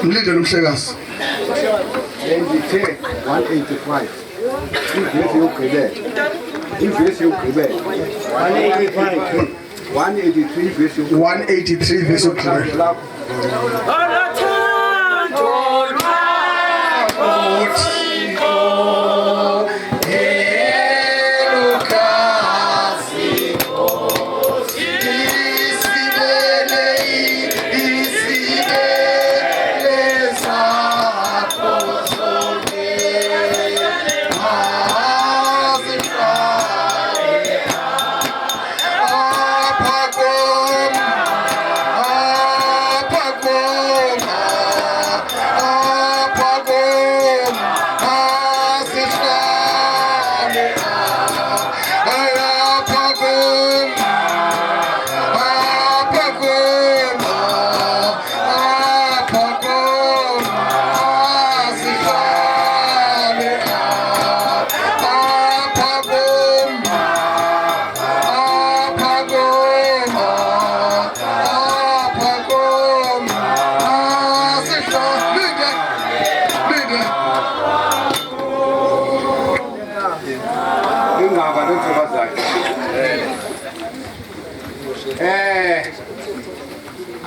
Mdledle umhlekazi. Ngithe 185. Ivesi yokugqibela. Ivesi yokugqibela. 185. 183 vesi yokugqibela. 183 vesi yokugqibela.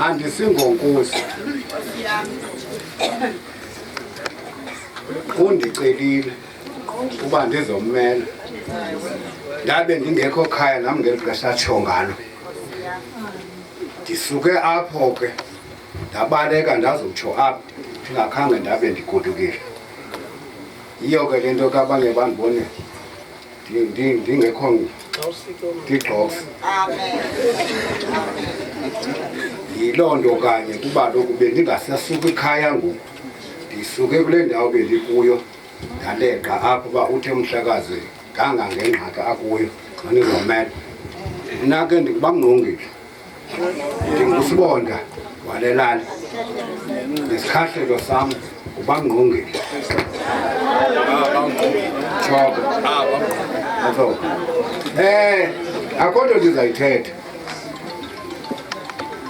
Andisingonkosi undicelile uba ndizommela ndabe ndingekho khaya nam ngeli xesha atsho ngalo ndisuke apho ke ndabaleka ndazotsho apho ndingakhange ndabe ndigodukile yiyo ke le nto kabanye bandibone ndingekho ndigxosa yiloo nto kanye kuba lokhu bendingasasuka ikhaya ngoku ndisuke kule ndawo bendikuyo ndaleqa apho uba uthe umhlakazi ngangangengxaki akuyo nizomela mna ke ndikubamngqongile ndingusibonda walelali nesikhahlelo sam ubamngqongile akho nto ndizayithetha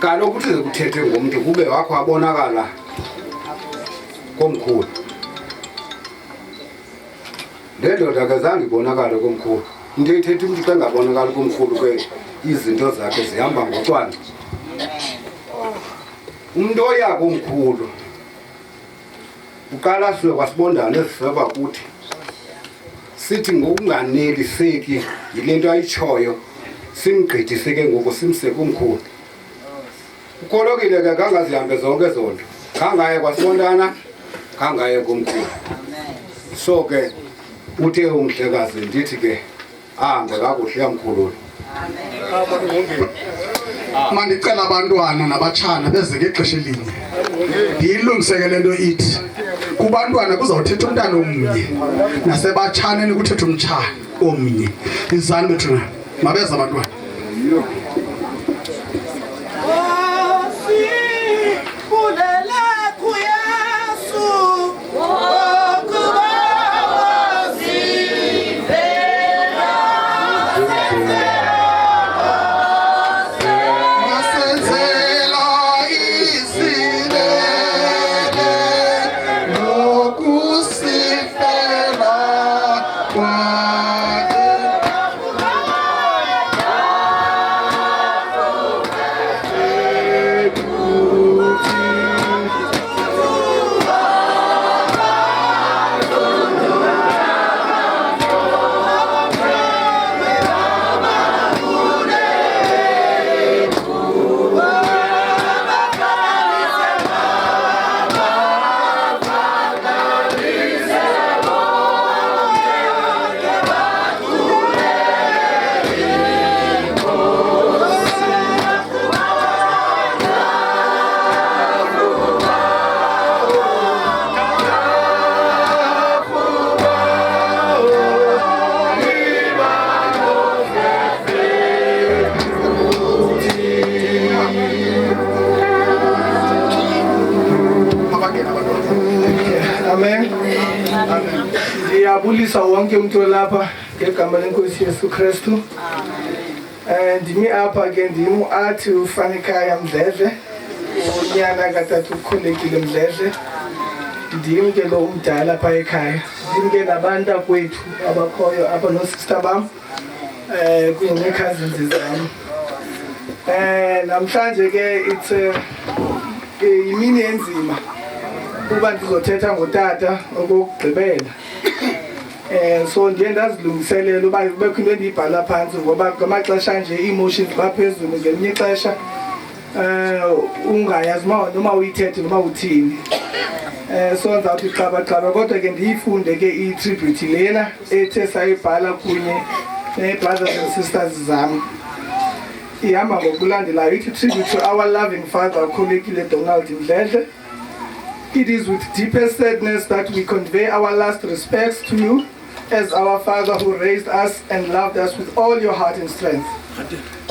kaloku kuthi kuthethe ngomntu kube wakho abonakala komkhulu le ndoda ke zange ibonakale komkhulu into ithetha umntu xa ngabonakali komkhulu ke izinto zakhe zihamba ngocwangco umntu oya komkhulu uqala siwe kwasibondana eziseba kuthi sithi ngokunganeliseki yile nto ayitshoyo simgqithise ke ngoku simse komkhulu ukholekile ke kangazihambe zonke zonto khangaye kwasibondana khangaye komkhulu so ke uthe umhlekazi ndithi ke ahambe kakuhle yamkhulula mandicela abantwana nabatshana beze ngexesha elinye ndiyilungiseke le nto ithi kubantwana kuzawuthetha umntana omnye nasebatshaneni kuthetha umtshana omnye izani bethuna mabeze abantwana Ndiyabulisa wonke umuntu lapha ngegama lenkosi Yesu Kristu. Ndimi apha ke ndim athi uFanikaya Mdledle, unyana katata uKholekile Mdledle. Ndim ke lo umdala apha ekhaya. Ndim ke nabantu kwethu abakhoyo apha no-sister bam kunye nee-cousins zam. Namhlanje ke it's imini enzima kuba ndizothetha ngotata okokugqibela. So ndiye ndazilungiselela uba kubekho into endiyibhala phantsi ngoba ngamaxesha nje ii-emotions baphezulu ngelinye ixesha ungayazi noma uyithethe noma uthini. So ndizawuthi xabaxaba kodwa ke ndiyifunde ke i-tribute lena ethe sayibhala kunye nee-brothers and sisters zam. Ihamba ngokulandelayo ithi tribute to our loving father Kholekile Donald Mdledle. It is with deepest sadness that we convey our last respects to you as our father who raised us and loved us with all your heart and strength.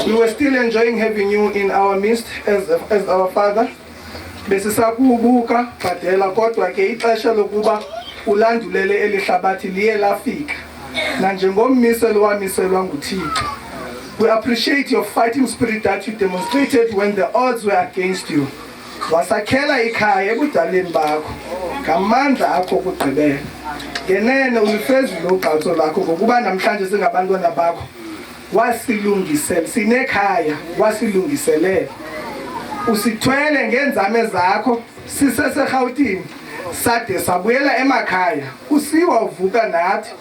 We were still enjoying having you in our midst as our father. Besisakubuka bhadela kodwa ke ixesha lokuba ulandulele eli hlabathi liye lafika. Nanjengommiselo wamiselwa nguThixo. We appreciate your fighting spirit that you demonstrated when the odds were against you. Wasakhela ikhaya ebudaleni bakho ngamandla akho okugqibela. Ngenene ulifezile ugqatso lakho ngokuba namhlanje singabantwana bakho wasilungisela sinekhaya wasilungiselela. Usithwele ngenzame zakho siseseRhawutini sade sabuyela emakhaya usiwa uvuka nathi.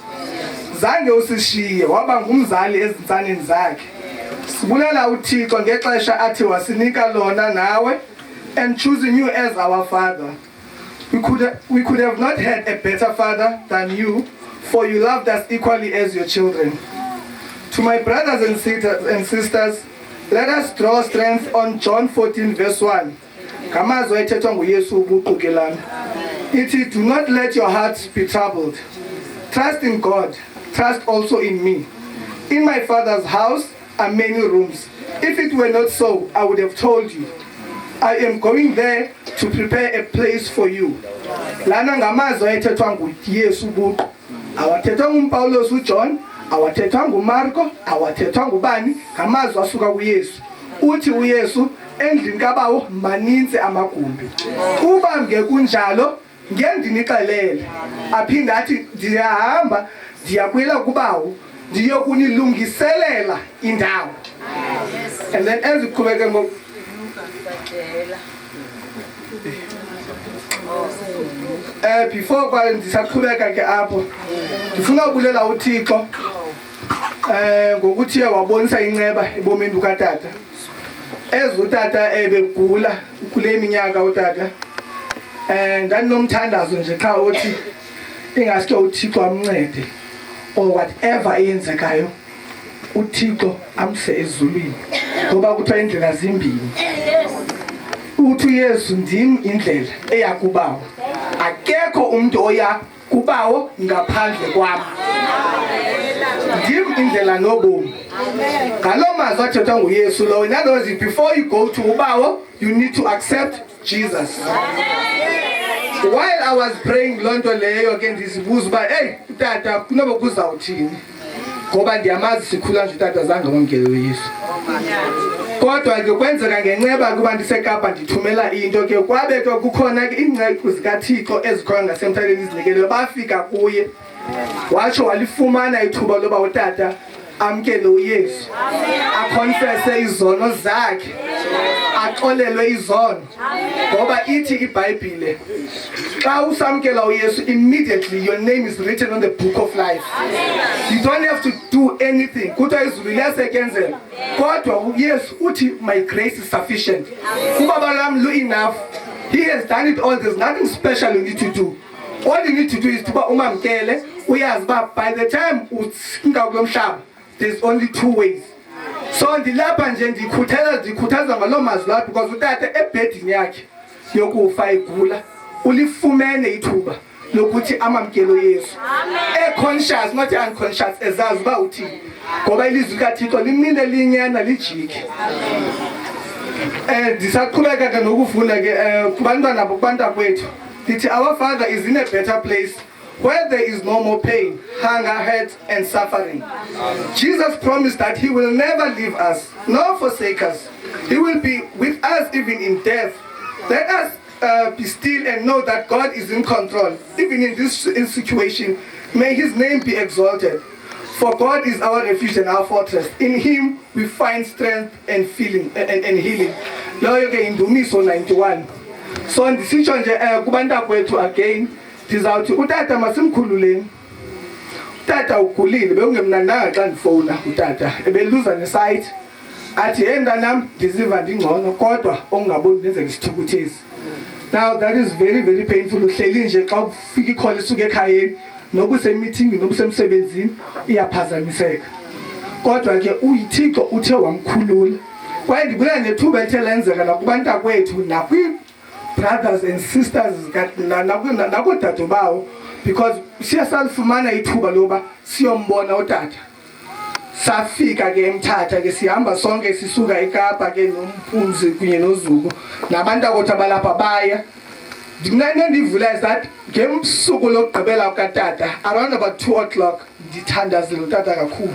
Zange usishiye waba ngumzali ezintsaneni zakhe. Sibulela uThixo ngexesha athi wasinika lona nawe and choosing you as our father. We could have not had a better father than you, for you loved us equally as your children. To my brothers and sisters, let us draw strength on John 14 verse 1. Ngamazwi ayethethwa nguYesu ubuqu ithi, do not let your hearts be troubled. Trust in God. Trust also in me. In my Father's house are many rooms. If it were not so, I would have told you. I am going there to prepare a place for you. Lana ngamazwi ayethethwa nguYesu ubuqu. Awathethwa nguPawulos uJohn, awathethwa nguMarko, awathethwa ngubani, ngamazwi asuka kuYesu. Uthi uYesu endlini kaBawo maninzi amagumbi. Kuba kunjalo ngeke ndinixelele. Aphinda athi ndiyahamba ndiyabuyela kuBawo ndiyokunilungiselela indawo. And then eziqhubeke ngo before kwa ndisaqhubeka ke apho ndifuna ukubulela uThixo ngokuthi wabonisa inceba ebomini bukatata. Ezutata ebegula kule minyaka utata ndinomthandazo nje xa uthi ingaske uThixo amncede or whatever eyenzekayo uThixo amse ezulwini ngoba kuthiwa indlela zimbini. Uthi uYesu ndim indlela eya kuBawo, akekho umuntu oya kuBawo ngaphandle kwami. Ndim indlela nobomi. Ngaloo mazwi athethwa nguYesu lo. In other words, before you go to uBawo, you need to accept Jesus. While I was praying loo nto leyo ke ndizibuza uba utata kunoba kuzawuthini ngoba ndiyamazi sikhula nje utata zange wamkele uYesu. Kodwa ke kwenzeka ngenceba kuba ndiseKapa ndithumela into ke kwabe ke kukhona ke iingceku zikaThixo ezikhona ngasemthethweni izinikeleyo bafika kuye watsho walifumana ithuba loba utata amkele uYesu, akonfese izono zakhe, axolelwe izono. Ngoba ithi iBhayibhile xa usamkela uYesu, immediately your name is written on the book of life. You don't have to do anything. Kuthiwa izulu liyasetyenzela kodwa uYesu uthi my grace is sufficient. Ubaba lam enough. He has done it all. There's nothing special you need to do. All you need to do is to umamkele uyazi uba by the time usinga kulo mhlaba there's only two ways. So ndilapha nje ndikhuthaza ngaloo mazwi lapha because utata ebhedini yakhe yokufa igula ulifumene ithuba lokuthi amamkele uYesu. Conscious not unconscious ezazi uba uthini ngoba ilizwi likaThixo limile linyana lijike. Ndisaqhubeka ke nokufunda ke kubantwana bokubantu kwethu. Our Father is in a better place where there is no more pain, hunger, hurt, and suffering. Jesus promised that he will never leave us, nor forsake us. He will be with us even in death. Let us be still and know that God is in control. Even in this situation, may his name be exalted. For God is our refuge and our fortress. In him we find strength and healing. Loyo ke Indumiso 91. So ndisitsho nje kubantakwethu again, ndizawuthi utata masimkhululeni. Utata ugulile, bekungemnandanga xa ndifowuna utata. Ebeluza nesight. Athi hey mntanam ndiziva ndingcono kodwa ongaboni nenzeka isithukuthezi. Now that is very very painful. Uhleli nje xa ufika ikhole isuke ekhayeni nokusemeeting nokusemsebenzini iyaphazamiseka. Kodwa ke uyiThixo uthe wamkhulula. Kwaye ndibulela nethuba ethe lenzeka nakubantakwethu nakwi-brothers and sisters nakoodade bawo, because siyasalifumana ithuba loba siyombona utata. Safika ke eMthatha ke sihamba sonke sisuka eKapa ke noMphumzi kunye noZuku nabantakwethu abalapha baya. Ndivula that ngemsuku lokugqibela katata around about 2 o'clock ndithandazile utata kakhulu.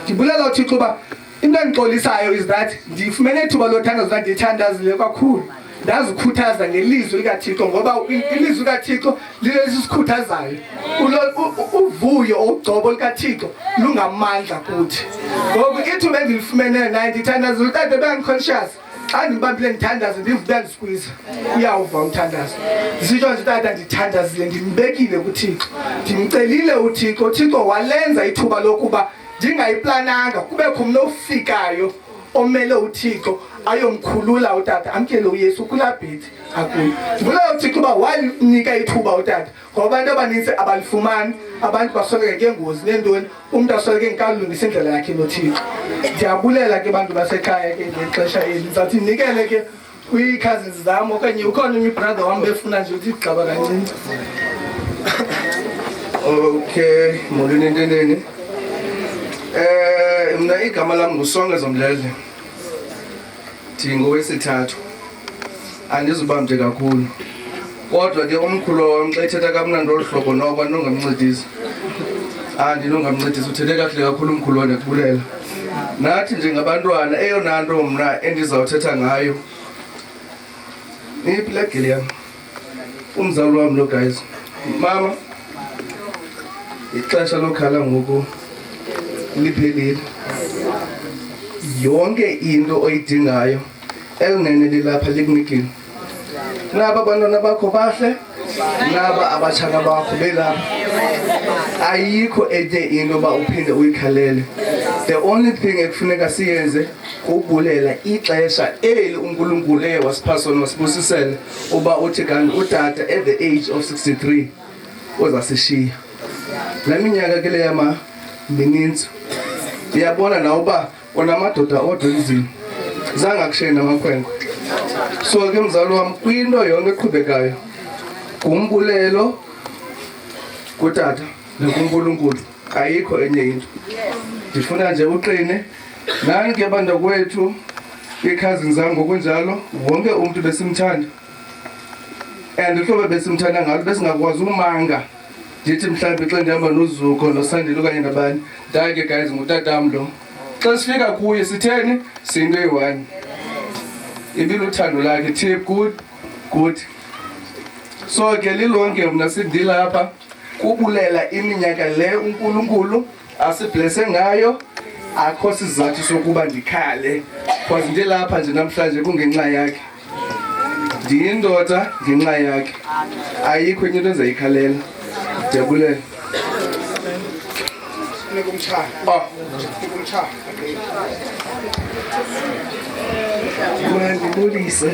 Ndibulela uThixo uba into endixolisayo is that ndifumene ithuba lothandazela ndithandazile kakhulu. Ndazikhuthaza ngelizwi likaThixo ngoba ilizwi likaThixo lilesikhuthazayo. Uvuyo ogcobo likaThixo lungamandla kuthi. Ngoku ithuba endilifumene naye ndithandazile utata bengiconscious. Xa ndibambile ndithandaza ndivuka ndisqueeze uyawuva umthandazo. Ndisitsho nje tata ndithandazile ndimbekile kuThixo. Ndimcelile uThixo, uThixo walenza ithuba lokuba ndingayiplananga kubekho umntu ofikayo omele uThixo ayomkhulula utata amkele uYesu kulaa bhethi akuyo. Ndibulela uThixo uba wanika ithuba utata ngoba abantu abaninzi abalifumani, abantu basoleke ngengozi neentoni, umntu asoleke enkalungisa indlela yakhe noThixo. Ndiyabulela ke bantu basekhaya ke ngexesha eli. Ndizawuthi ndinikele ke kwi-cousins zam okanye ukhona imibrother wam befuna nje uthi gxaba kancinci. Okay, molweni entendeni. Mna igama lam nguSongezo Mdledle. Ndingowesithathu. Andizuba mde kakhulu. Kodwa ke umkhulu wam xa ethetha kamnandi olu hlobo noko andinongamncedisa. Andinongamncedisa, uthethe kakuhle kakhulu umkhulu wam, ndiyakubulela. Nathi njengabantwana eyona nto mna endizawuthetha ngayo Mdledle yam. Umzali wam lo guys. Mama, ixesha lokhala ngoku liphelile. Yonke into oyidingayo elinene lilapha likunikile. Naba abantwana bakho bahle, naba abatshana bakho belapha. Ayikho enye into ba uphinde uyikhalele. The only thing ekufuneka siyenze kubulela ixesha eli uNkulunkulu ewasiphasona wasibusisela uba uthi kanti utata at the age of 63 uzasishiya. La minyaka ke le yama mininzi. Uyabona na uba onamadoda odwa endlini zange akushiye namakhwenkwe. So ke mzali wam kwinto yonke eqhubekayo ngumbulelo kutata nokuNkulunkulu, ayikho enye into. Ndifuna nje uqine nani ke bantakwethu, ii-cousins zam ngokunjalo, wonke umntu besimthanda and ihlobo besimthanda ngalo besingakwazi umanga. Ndithi mhlawumbi xa ndihamba noZuko noSandile okanye nabani, ndake guys ngutatam lo. Xa sifika kuye sitheni? Sinto eyi-1. Ibiluthando lakhe, tip good. So ke lilonke mna sindilapha kubulela iminyaka le uNkulunkulu asiblese ngayo. Akho sizathu sokuba ndikhale because ndilapha nje namhlanje kungenxa yakhe. Ndiyindoda ngenxa yakhe. Ayikho enye into endizayikhalela. Ndiyabulela. Ndibulise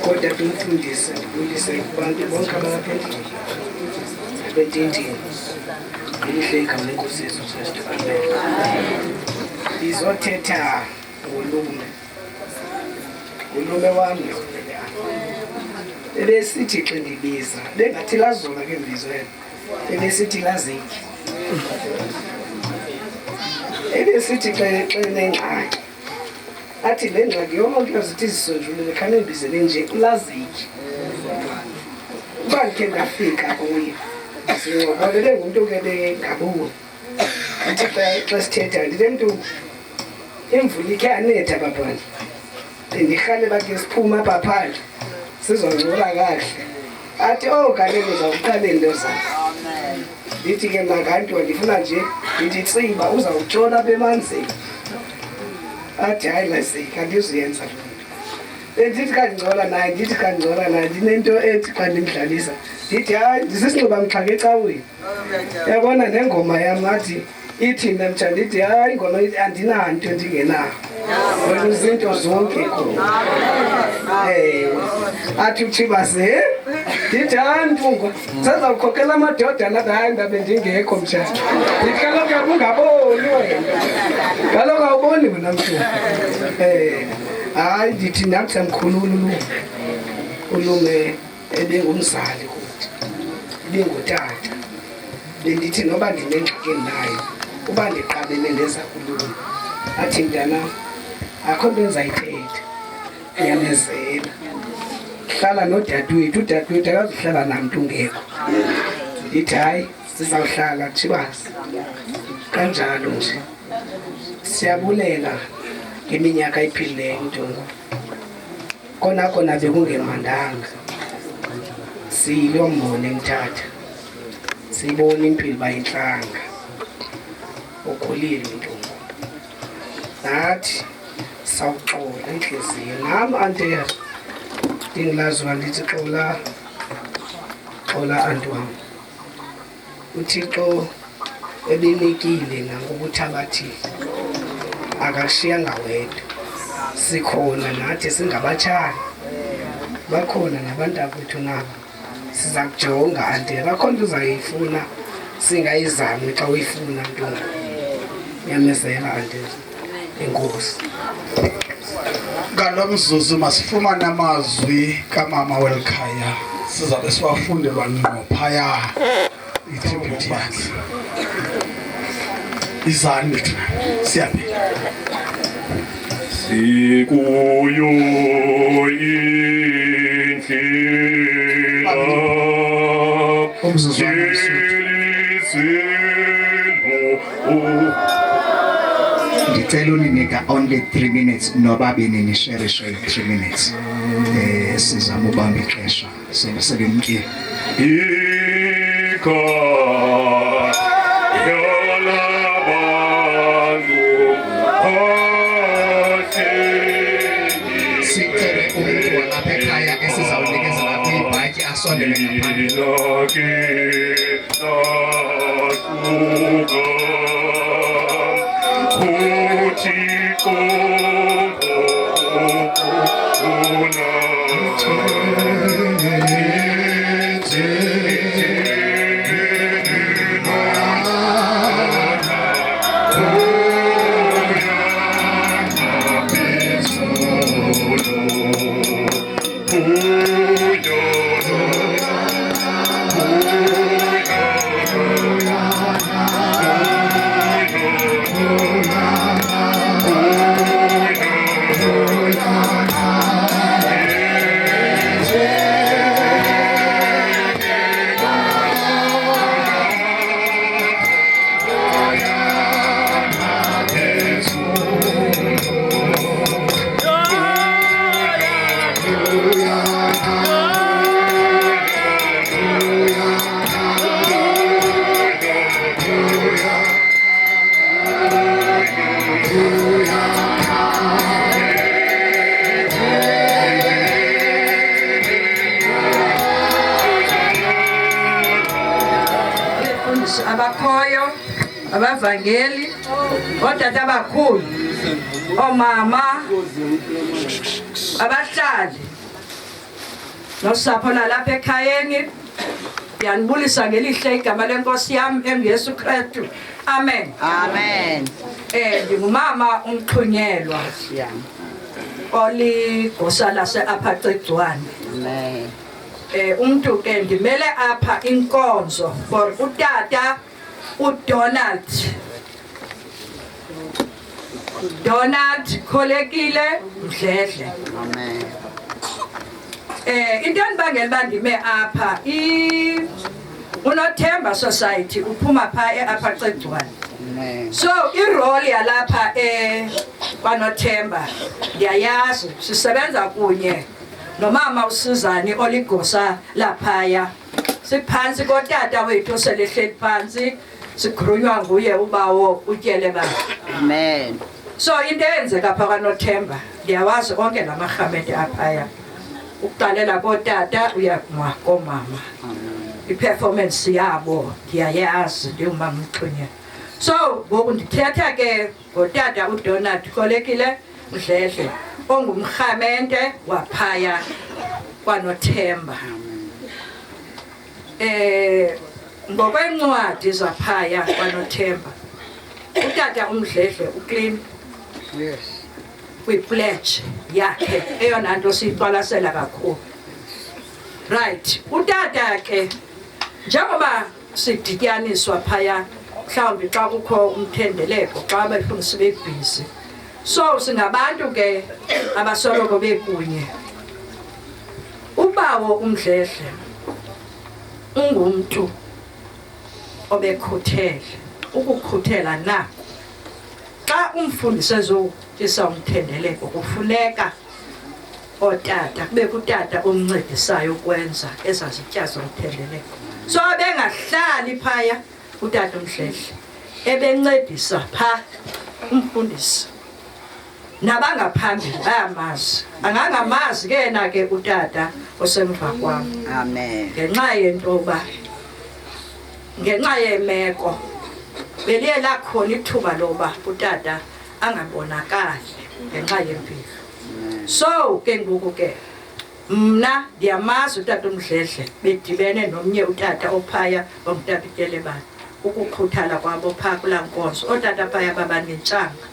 kodwa ndimfundise, ndibulise kubantu bonke abalapha endlini betintini. Elihle igama leNkosi Yesu Kristu. Amen. Ndizothetha ngolume wam ebesithi xa ndibiza bengathi lazola ke mbizo yena, ebesithi laziki. Ebesithi xa nengxaki athi le ngxaki yonke yazithi zisonjulule khane mbizele nje ulaziki. Ngikhe ngafika kuye. Ngibonele umuntu ke bengabuwe. Athi xa sithetha ndithi mntu imvula ikhe yanetha babona. Ndikhale bathi siphuma apha phandle. Sizongcola kahle. Athi Galelo uzawuqala into zakho. Ndithi ke makanti ndifuna nje ndithi tsiba uzawutshona bemanzini. Athi hayi lasika ndiziyenza. Ndithi kangcola naye ndithi kangcola naye ndinento ethi xa ndimdlalisa. Ndithi hayi ndisisinxiba mxhaka ecaweni. Yabona nengoma yam athi ithi mtshana ndithi hayi ingoma andinanto ndingenayo. Wena izinto zonke khona. Athi uThibase ndithi hayi mfungwa sazawukhokhela amadoda hayi ndabe ndingekho mtshana. Ndithi kaloku ungaboni wena. Kaloku awuboni wena mfungwa. Hayi ndithi nathi mkhululu ulume ebengumzali kuthi. Bengutata. Bendithi noba ndinengxaki naye uba ndiqabele ndeza kulula. Athi mntana akho nto ndizayithetha. Uyamezela. Hlala nodadewethu, udadewethu akazuhlala namntu ungekho. Ndithi hayi sizawuhlala Thibase. Kanjalo nje. Siyabulela ngeminyaka ephilileyo ntongo. Kona bekungemandanga. Siyilombone Mthatha. Siyibona impilo bayinhlanga. Ukhulile ntongo. Nathi sawuxola inhliziyo nami anteya ndingilazwa ndithi xola antu wami. uThixo ebenikile nangokuthi abathi akakushiyanga wedwa. Sikhona nathi singabatshana. Bakhona nabantu akwethu nabo. Siza kujonga ante akho nto uzayifuna singayizami xa uyifuna ntongo. Ngiyamezela ante. Enkosi. Ngalomzuzu masifumane amazwi kamama welikhaya sizabe siwafundelwa ngqo phaya itribute yakhe. Izani bethu siyaphila. Sikuyo indlela umzuzu Ndicela uninika only 3 minutes nobabini nishare 3 minutes. Sizama ubamba ixesha sebemkile. Sicele umuntu walapha ekhaya esizawunikezela kwibhatyi asondele abakhoyo abavangeli odade abakhulu omama abahlali nosapho lalapha ekhayeni yanibulisa ngelihle igama lenkosi yami enguYesu Kristu. Amen. Amen. Ngumama umxhunyelwa oligosa lase-Aphacegcwane. Amen. Umuntu ke ndimele apha inkonzo for utata uDonald Kholekile Mdledle. Amen. into endibangela uba ndime apha uNothemba Society uphuma phaa apha Cegwane. So irole yalapha kwaNothemba ndiyayazi, sisebenza kunye nomama uSizani oligosa laphaya. Siphantsi kotata wethu selehleli phansi sikhulunywa nguye ubawo utyeleba. Amen. So into eyenzeka phaa kwaNothemba ndiyawazi onke la marhamente aphaya. Ukuqalela kotata uyakuma komama. I-performance yabo ndiyayazi ndingumama Mxhunyana. So ngoku ndithetha ke ngotata uDonald Kholekile Mdledle ongumrhamente waphaya kwaNothemba. Ngokwencwadi zaphaya kwaNothemba utata uMdledle uclean. Yes. Kwi-pledge yakhe eyona nto siyiqwalasela kakhulu. Right, utata ke njengoba sidityaniswa phaya mhlawumbi xa kukho umthendeleko xa befundisi bebhizi, so singabantu ke abasoloko bekunye. Ubawo uMdledle ungumntu obekhuthele, ukukhuthela nako xa umfundisi ezotyisa umthendeleko kufuneka otata kube kutata omncedisayo ukwenza ezaa zitya zomthendeleko. So bengahlali phaya utata uMdledle ebencedisa phaa umfundisi nabangaphambili bayamazi. Angangamazi ke yena ke utata osemva kwam. Amen. Ngenxa yentoba ngenxa yemeko beliye lakhona ithuba loba utata angabonakali ngenxa yempilo. So ke ngoku ke mna ndiyamazi utata uMdledle bedibene nomnye utata ophaya ongutata uTyelebane ukukhuthala kwabo phaa kulaa nkonzo. Ootata phaya babanentshanga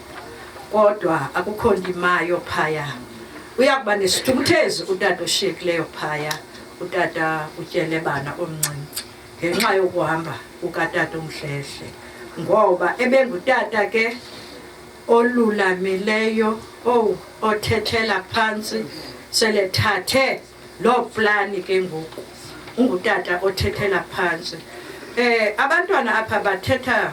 kodwa akukho ndimayo phaya. Uyakuba nesithukuthezi utata oshiyekileyo phaya utata uTyelebane omncinci ngenxa yokuhamba kukatata uMdledle, ngoba ebengutata ke olulamileyo othethela phansi selethathe loo plani ke ngoku ungutata othethela phansi. Abantwana apha bathetha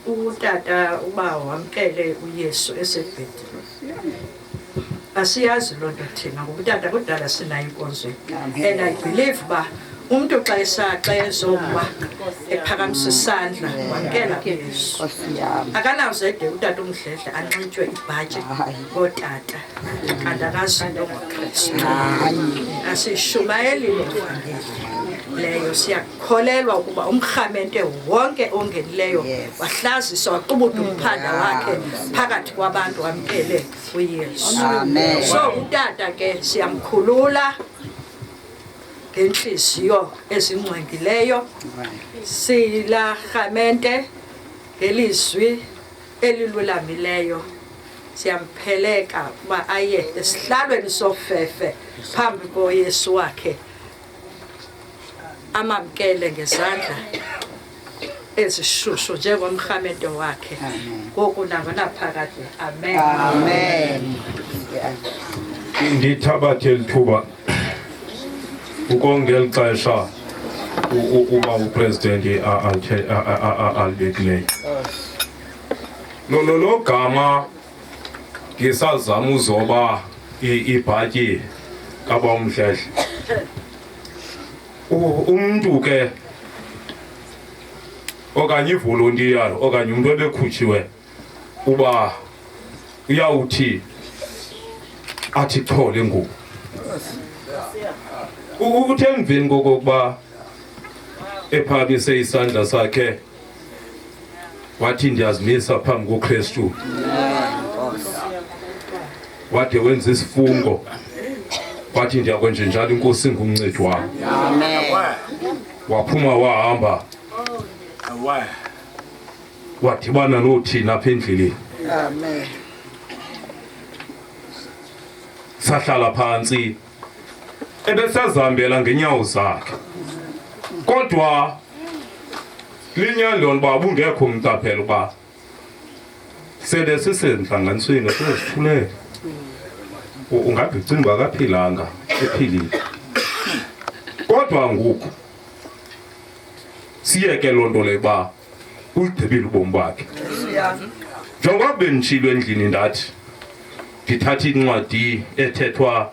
utata uba wamkele uYesu esebhedini. Asiyazi loo nto thina ngoba utata kudala sinayo inkonzo. And I believe uba umntu xa ezoma ephakamisa isandla wamkela uYesu. Akanawuzede utata uMdledle anxitywe ibhatyi ngootata kanti akazinto ngoKristu. Asishumayelile ivangeli leyo, siyakholelwa ukuba umrhamente wonke ongenileyo wahlaziswa waqubuda umphanda wakhe phakathi kwabantu wamkele uYesu. So utata ke siyamkhulula ngenhliziyo ezingcwengileyo, silarhamente ngelizwi elilulamileyo. Siyampheleka uba aye esihlalweni sofefe phambi koYesu wakhe amamkele ngezandla ezishushu njengomrhamente wakhe ngoku nangonaphakade. Amen. Amen. Ndithabathe lithuba ukongela xesha uba upresident alibekileyo. Lo gama ngisazama uzoba ibhatyi kaba uMdledle. Umuntu ke okanye ivolunteer okanye umuntu obekhutshiwe uba uyawuthi athi chole ngoku uthe emveni kokokuba ephakise isandla sakhe wathi ndiyazimisa phambi koKristu, wade wenza isifungo wathi ndiyakwenza njalo, inkosi ngumncedi wami. Waphuma wahamba wadibana nothina apha endleleni. Sahlala phansi ebesazihambela ngenyawo zakhe, kodwa linyani lona uba ubungekho umcaphelo uba sele sisentlanganisweni sesithulele. ungabicinga akaphilanga ephilile kodwa ngoku siyeke lonto leba uyigqibile ubomi bakhe njengoba benitshilo endlini ndathi ngithatha incwadi ethethwa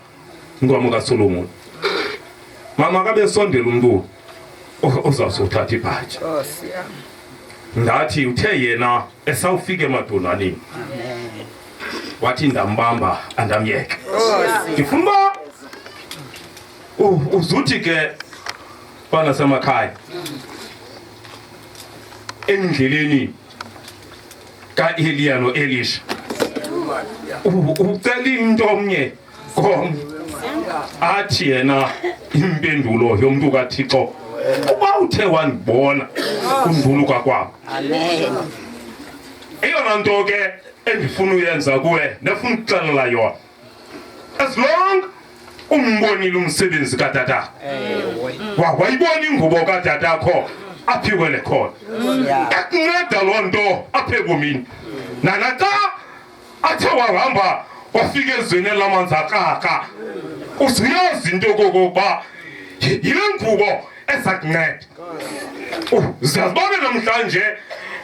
inkomo kaSolomon mama kabe sondela umuntu ozawusothatha ibhatyi ndathi uthe yena esawufika emadonaneni wathi ndambamba andamyeke ngifuna uba uzuthi ke bana semakhaya endleleni ka-Eliya no-Elisha ucela into omnye komnye athi yena impendulo yomuntu kaThixo uba uthe wandibona unduluka kwam eyona nto ke endifuna uyenza kuwe nefuna ukuxelela yona as long umbonile umsebenzi katatakho wayibona ingubo katatakho aphikwele khona ekunceda loo nto apha ebomini nanaxa athe wahamba wafika ezweni lamanzi akaka uziyazi into kokokuba yile ngubo eza kunceda ziyazibona namhlanje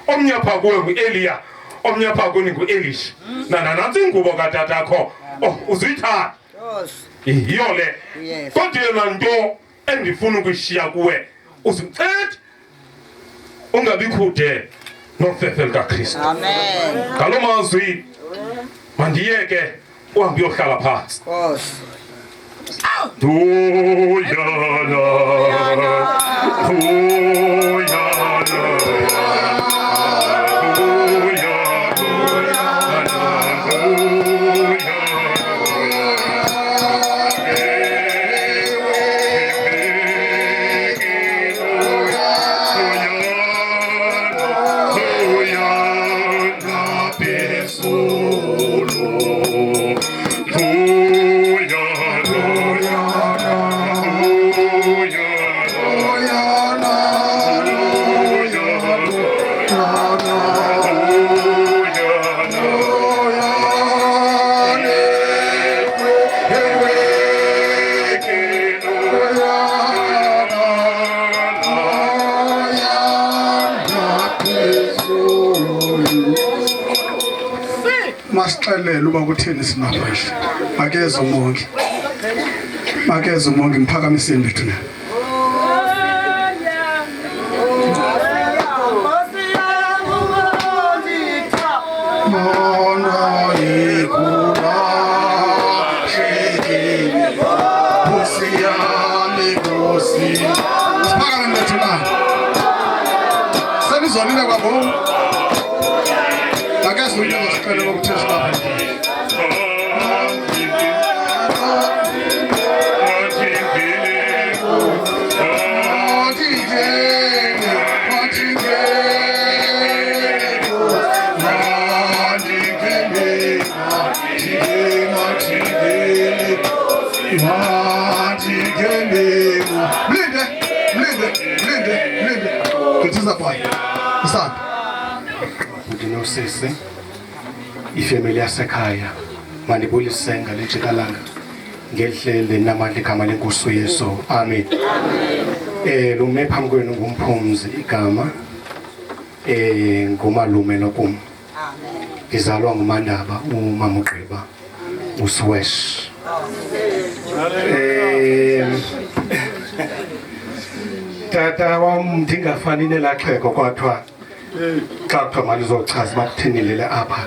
omnye apha kuwe ngu-Eliya omnye apha kuni ngu-Elisha nanantsi ingubo katatakho uzuyithatha yiyo le kodwa yena nto endifuna ukuyishiya kuwe uzincede ungabi kude nofefe likaKristu ngalo mazwi mandiyeke uhambe uyohlala phantsi masixelele uba kutheni simaphahle makeze umongi ngiphakamise indithu na mona ikula shekile usiyami kosi siphakame indithu na senizolile kwabo makeze umongi sicela ukuthi simaphahle Ndinosisi ifamily yasekhaya mandibulise ngalejikalanga ngedlele namandla igama lenkosi uYesu amen lume phambi kwenu ngumphumzi igama ngomalume nokum ngizalwa nguMandaba umama uGqiba uSwesh tata wam ndingafani nelaxheko kwathiwa xa kuthiwa malizochaza uba kuthenilele apha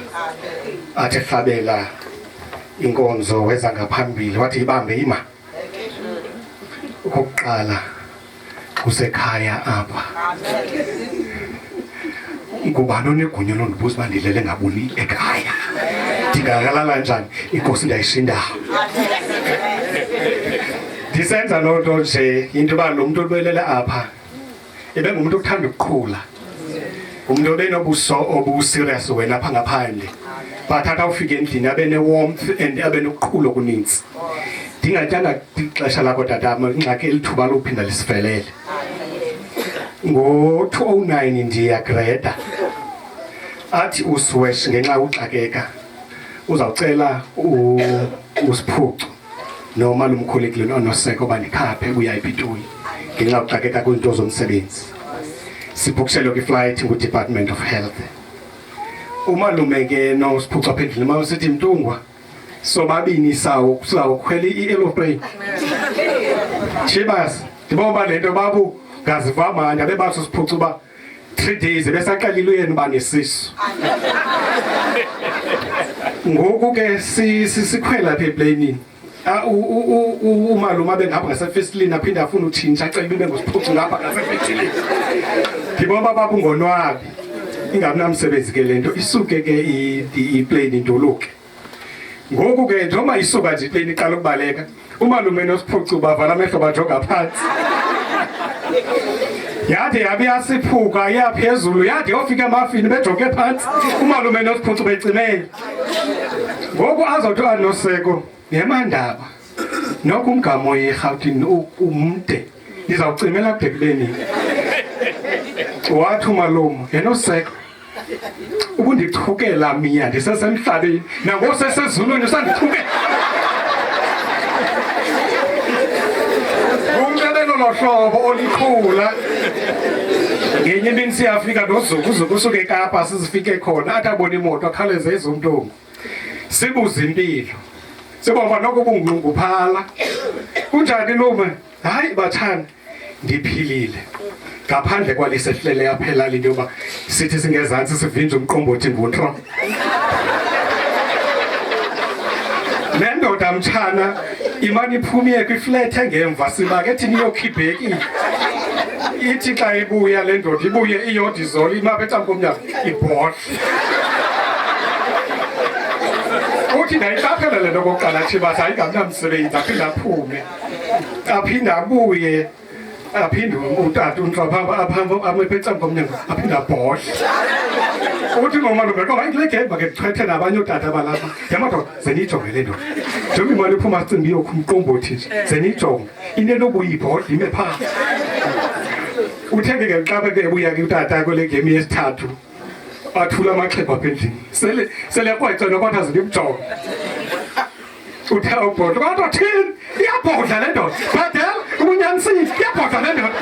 athi hlabela inkonzo weza ngaphambili wathi ibambe ima okokuqala kusekhaya apha ngubani onegunya londibuza uba ndilele ngabuni ekhaya ndingakalala njani inkosi ndiyayishindayo ndisenza loo nto nje into yoba lo mntu olibelele apha ebengumuntu othanda ukuqhula umuntu obenobuso obuserious wena apha ngaphandle but athi awufike endlini abe ne-warmth and abe nokuqhula okuninzi ndingatyanga ixesha lakho tatama ingxaki elithuba lophinda lisivelele ngo-2009 ndiyagreda athi uSwesh ngenxa uxakeka uzawucela usiphucu nomalume Kholekile noNoseko banikhaphe kuya ePitoli ngenxa yokuxakeka kwezinto zomsebenzi. Sibhukushelwe kwi-flight ngu-Department of Health. Umalume ke nosiphucu apha endlini uma usithi Mtungwa sobabini sawukhwela i-aeroplane. Chibas ndibona lento babu ngaziva manje bebathi usiphucu ba 3 days besaqalile yena uba nesisu. Ngoku ke sikhwela apha eplane. Umalume abengapha ngasefestilini aphinde afuna utshintsha acela ibe ngusiphucu ngapha ngasefestilini. Ngibona babu ngonwabi. Ingabi namsebenzi ke lento isuke ke iplane intoluke. Ngoku ke njengoba isuka nje iplane iqala ukubaleka umalume nosiphucu bavala amehlo bajoga phansi. Yade yabe yasiphuka yaphezulu yade yofika emafini bejoge phansi umalume nosiphucu becimele. Ngoku azothi aNoseko yemandaba nokho umgamo yeGauteng umde izawucimela kubhekubeni. Wathi umalume yeNoseko ubundichukela mina ndisesemhlabeni nangosesezulwini usandichukela. Lohlobo olikhula ngenye imini siyafika nozukuzuku usuke eKapa sizifike khona athi abona imoto akhaleze ezomntungu sibuza impilo sibona noko ubungqunguphala kunjani lume hayi bathana ndiphilile ngaphandle kwalisehlele yaphela into yoba sithi singezantsi sivinje umqombothi ngutro. Le ndoda mtshana imani iphumie kwiflat engemva siba ke thini yokhibheki ithi xa ibuya le ndoda ibuye iyodizoli imapha ecankomnyango ibhohle. Uthi ndayiqaphela le nto kokuqala athi bathi ayingamnamsebenzi aphinde aphume aphinde abuye aphinde utata untlapha amepha ecankomnyango aphinde abhohle. Uthi ngomalume kodwa kule game ke ndichwethe nabanye utata balapha yamadoda zeniyijonge le ndoda njengoba imali iphuma sicimbi yokho umqombothi nje zeniyijonge into enobuyibhodla ime phaa. Uthenge ke xa ke buya ke utata kwele game yesithathu athula amaxhego apha endlini sele yakrwecena kodwa zindimjonge. Uthe ubhodla kodwa thini iyabhodla le ndoda bhadela ubunyanisile iyabhodla le ndoda.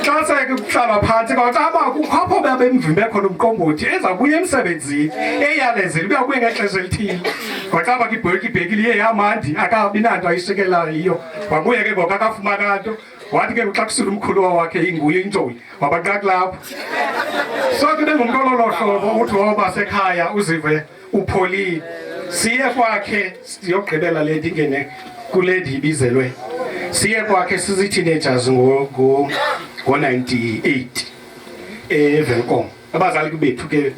Xa sekuhlala phansi kwacaba kukhapho babemvimbe khona umqombothi ezabuya emsebenzini eyalezela ubuya kuye ngexesha elithile kwacaba ke ibhekile iye yamandi akabi nanto ayishekelayo yiyo wabuye ke ngoku akafumana nto wathi ke xa kusula umkhuluwa wakhe inguye intsholi wabanqaki lapho. So ke bengumntu ololohlobo uthi woba sekhaya uzive upholile siye kwakhe siyogqibela le nto ingene kule ndiyibizelwe siye kwakhe sizi-teenagers ngo-98 eVelkom. Abazali bethu ke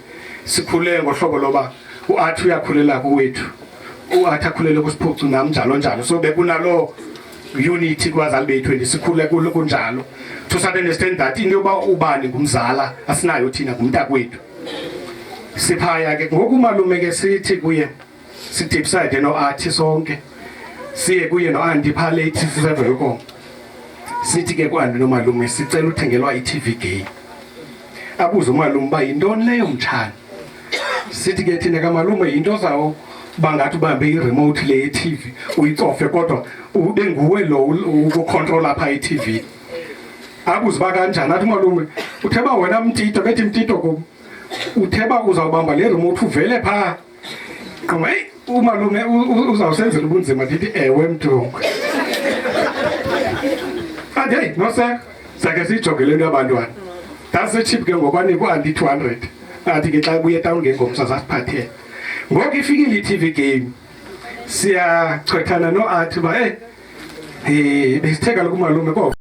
sikhule ngohlobo loba uAthi uyakhulela kuwethu uAthi akhulele kusiphucu nam njalo njalo so bekunalo unity kwabazali bethu ndisikhule kulo kunjalo to some understand that into yoba ubani ngumzala asinayo thina ngumntakwethu siphaya ke ngoku umalume ke sithi kuye sidipside noAthi sonke siye kuye noAnti Palate siseVelkom sithi ke kwandi nomalume sicela uthengelwa iTV game. Abuza umalume ba yintoni leyo mtshana. Sithi ke thina kamalume yinto zawo bangathi ubambe iremote le yeTV uyicofe kodwa ube nguwe lo ukucontrol apha iTV. Abuza ba kanjani athi umalume utheba wena mtito kethi mtito kum utheba uzawubamba le remote uvele pha. Ngoba hey umalume uzawusenzela ubunzima ndithi ewe Mthungu. Hey Noseko sake sijogele into yabantwana dasechip ke ngokwanikwa anti 200 athi ke xa buye town ngengomso zasiphathele ngoku ifikile iTV game siyachwethana noAthi ba besitheka lokumalume ko